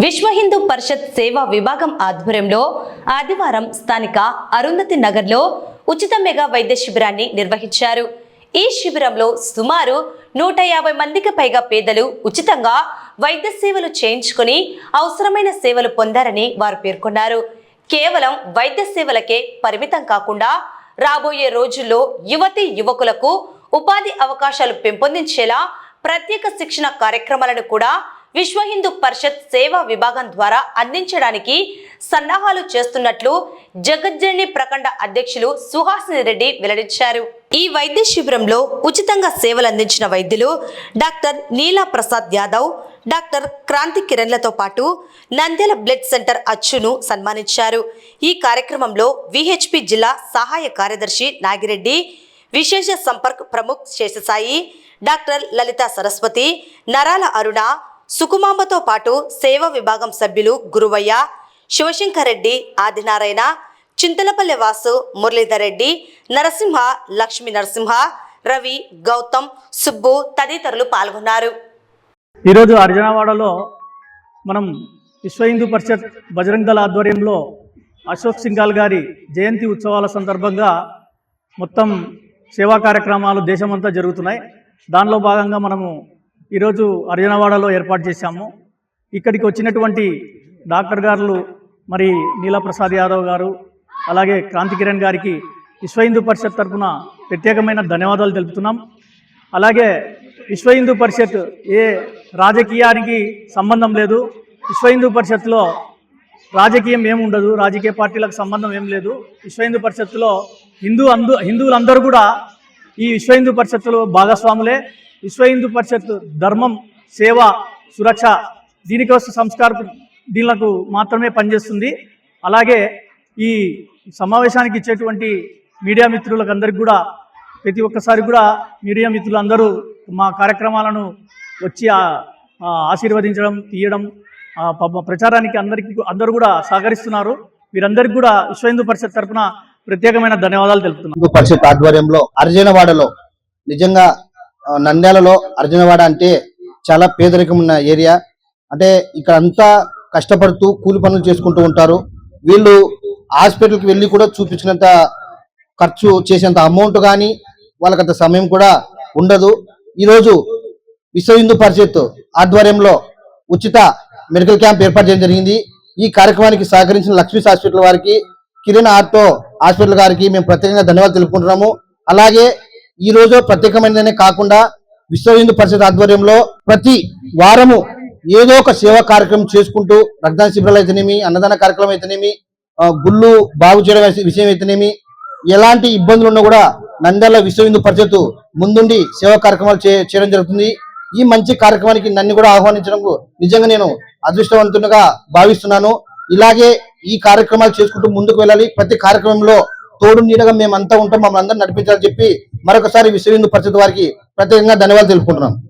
విశ్వ హిందూ పరిషత్ సేవా విభాగం ఆధ్వర్యంలో ఆదివారం స్థానిక అరుంధతి నగర్లో ఉచిత మెగా వైద్య శిబిరాన్ని నిర్వహించారు. ఈ శిబిరంలో సుమారు 150 మందికి పైగా పేదలు ఉచితంగా వైద్య సేవలు చేయించుకుని అవసరమైన సేవలు పొందారని వారు పేర్కొన్నారు. కేవలం వైద్య సేవలకే పరిమితం కాకుండా రాబోయే రోజుల్లో యువతీ యువకులకు ఉపాధి అవకాశాలు పెంపొందించేలా ప్రత్యేక శిక్షణ కార్యక్రమాలను కూడా విశ్వ హిందూ పరిషత్ సేవా విభాగం ద్వారా అందించడానికి సన్నాహాలు చేస్తున్నట్లు జగజ్జనని ప్రఖండ అధ్యక్షులు సుహాసిని రెడ్డి వెల్లడించారు. ఈ వైద్య శిబిరంలో ఉచితంగా సేవలు అందించిన వైద్యులు డాక్టర్ నీలా ప్రసాద్ యాదవ్, డాక్టర్ క్రాంతి కిరణ్లతో పాటు నంద్యాల బ్లడ్ సెంటర్ అచ్చును సన్మానించారు. ఈ కార్యక్రమంలో విహెచ్పి జిల్లా సహాయ కార్యదర్శి నాగిరెడ్డి, విశేష సంపర్క్ ప్రముఖ్ శేషసాయి, డాక్టర్ లలిత సరస్వతి, నరాల అరుణ, సుకుమాంబతో పాటు సేవా విభాగం సభ్యులు గురువయ్య, శివశంకర్ రెడ్డి, ఆదినారాయణ, చింతలపల్లె వాసు, మురళీధర్ రెడ్డి, నరసింహ, లక్ష్మీ నరసింహ, రవి, గౌతమ్, సుబ్బు తదితరులు పాల్గొన్నారు. ఈరోజు అర్జునవాడలో మనం విశ్వ హిందూ పరిషత్ బజరంగ్ దళ ఆధ్వర్యంలో అశోక్ సింఘాల్ గారి జయంతి ఉత్సవాల సందర్భంగా మొత్తం సేవా కార్యక్రమాలు దేశమంతా జరుగుతున్నాయి. దానిలో భాగంగా మనము ఈరోజు అర్జునవాడలో ఏర్పాటు చేశాము. ఇక్కడికి వచ్చినటువంటి డాక్టర్ గారు మరి నీలా ప్రసాద్ యాదవ్ గారు, అలాగే క్రాంతి కిరణ్ గారికి విశ్వ హిందూ పరిషత్ తరఫున ప్రత్యేకమైన ధన్యవాదాలు తెలుపుతున్నాం. అలాగే విశ్వ హిందూ పరిషత్ ఏ రాజకీయానికి సంబంధం లేదు. విశ్వ హిందూ పరిషత్లో రాజకీయం ఏముండదు, రాజకీయ పార్టీలకు సంబంధం ఏం లేదు. విశ్వ హిందూ పరిషత్తులో హిందువులందరూ కూడా ఈ విశ్వ హిందూ పరిషత్తులో భాగస్వాములే. విశ్వ హిందూ పరిషత్ ధర్మం, సేవ, సురక్ష దీనికోసం సంస్కారం దీనికి మాత్రమే పనిచేస్తుంది. అలాగే ఈ సమావేశానికి ఇచ్చేటువంటి మీడియా మిత్రులకు అందరికీ కూడా ప్రతి ఒక్కసారి కూడా మీడియా మిత్రులందరూ మా కార్యక్రమాలను వచ్చి ఆశీర్వదించడం, తీయడం, ప్రచారానికి అందరూ కూడా సహకరిస్తున్నారు. వీరందరికీ కూడా విశ్వ హిందూ పరిషత్ తరఫున ప్రత్యేకమైన ధన్యవాదాలు తెలుపుతున్నాను. పరిషత్ ఆధ్వర్యంలో అర్జునవాడలో నిజంగా నంద్యాలలో అర్జునవాడ అంటే చాలా పేదరికం ఉన్న ఏరియా. అంటే ఇక్కడ అంతా కష్టపడుతూ కూలి పనులు చేసుకుంటూ ఉంటారు. వీళ్ళు హాస్పిటల్కి వెళ్ళి కూడా చూపించినంత ఖర్చు చేసేంత అమౌంట్ కానీ వాళ్ళకంత సమయం కూడా ఉండదు. ఈరోజు విశ్వ హిందూ పరిషత్ ఆధ్వర్యంలో ఉచిత మెడికల్ క్యాంప్ ఏర్పాటు చేయడం జరిగింది. ఈ కార్యక్రమానికి సహకరించిన లక్ష్మీ హాస్పిటల్ వారికి, కిరణ్ ఆర్టో హాస్పిటల్ గారికి మేము ప్రత్యేకంగా ధన్యవాదాలు తెలుపుకుంటున్నాము. అలాగే ఈ రోజు ప్రత్యేకమైనదనే కాకుండా విశ్వ హిందూ పరిషత్ ఆధ్వర్యంలో ప్రతి వారము ఏదో ఒక సేవా కార్యక్రమం చేసుకుంటూ రక్తదాన శిబిరాలు అయితేనేమి, అన్నదాన కార్యక్రమం అయితేనేమి, గుళ్ళు బాగు చేయడం విషయం అయితేనేమి, ఎలాంటి ఇబ్బందులు ఉన్నా కూడా నంద్యాల విశ్వ హిందూ పరిషత్ ముందుండి సేవా కార్యక్రమాలు చేయడం జరుగుతుంది. ఈ మంచి కార్యక్రమానికి నన్ను కూడా ఆహ్వానించడం నిజంగా నేను అదృష్టవంతునిగా భావిస్తున్నాను. ఇలాగే ఈ కార్యక్రమాలు చేసుకుంటూ ముందుకు వెళ్ళాలి. ప్రతి కార్యక్రమంలో తోడు నీడగా మేమంతా ఉంటాం, మమ్మల్ని అందరూ నడిపించాలని చెప్పి మరొకసారి విశ్వ హిందూ పరిషత్ వారికి ప్రత్యేకంగా ధన్యవాదాలు తెలుపుకుంటున్నాం.